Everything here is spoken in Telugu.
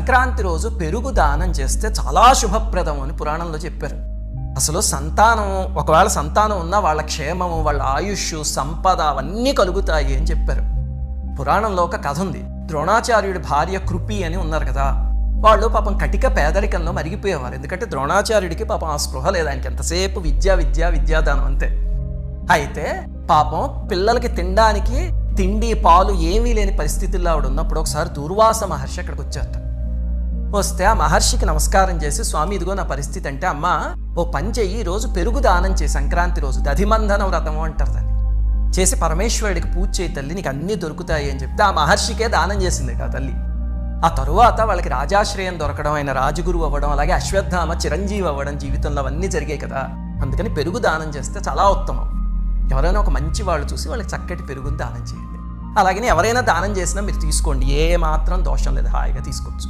సంక్రాంతి రోజు పెరుగు దానం చేస్తే చాలా శుభప్రదం అని పురాణంలో చెప్పారు. అసలు సంతానం, ఒకవేళ సంతానం ఉన్నా వాళ్ళ క్షేమము, వాళ్ళ ఆయుష్, సంపద అవన్నీ కలుగుతాయి అని చెప్పారు. పురాణంలో ఒక కథ ఉంది. ద్రోణాచార్యుడి భార్య కృపి అని ఉన్నారు కదా, వాళ్ళు పాపం కటిక పేదరికంలో మరిగిపోయేవారు. ఎందుకంటే ద్రోణాచార్యుడికి పాపం ఆ స్పృహ లేదు, ఆయనకి ఎంతసేపు విద్యాదానం అంతే. అయితే పాపం పిల్లలకి తినడానికి తిండి పాలు ఏమీ లేని పరిస్థితుల్లో ఆవిడ ఉన్నప్పుడు ఒకసారి దూర్వాస మహర్షి అక్కడికి వచ్చారట. వస్తే ఆ మహర్షికి నమస్కారం చేసి, స్వామి ఇదిగో నా పరిస్థితి అంటే, అమ్మ ఓ పని చెయ్యి, రోజు పెరుగు దానం చేయి, సంక్రాంతి రోజు దధిమంధన వ్రతము అంటారు దాన్ని, చేసి పరమేశ్వరుడికి పూజ చేయి తల్లి, నీకు అన్నీ దొరుకుతాయి అని చెప్తే ఆ మహర్షికే దానం చేసింది ఆ తల్లి. ఆ తరువాత వాళ్ళకి రాజాశ్రయం దొరకడం, ఆయన రాజగురువు అవ్వడం, అలాగే అశ్వత్థామ చిరంజీవి అవ్వడం, జీవితంలో అవన్నీ జరిగాయి కదా. అందుకని పెరుగు దానం చేస్తే చాలా ఉత్తమం. ఎవరైనా ఒక మంచి వాళ్ళు చూసి వాళ్ళకి చక్కటి పెరుగుని దానం చేయండి. అలాగని ఎవరైనా దానం చేసినా మీరు తీసుకోండి, ఏ మాత్రం దోషం లేదు, హాయిగా తీసుకోవచ్చు.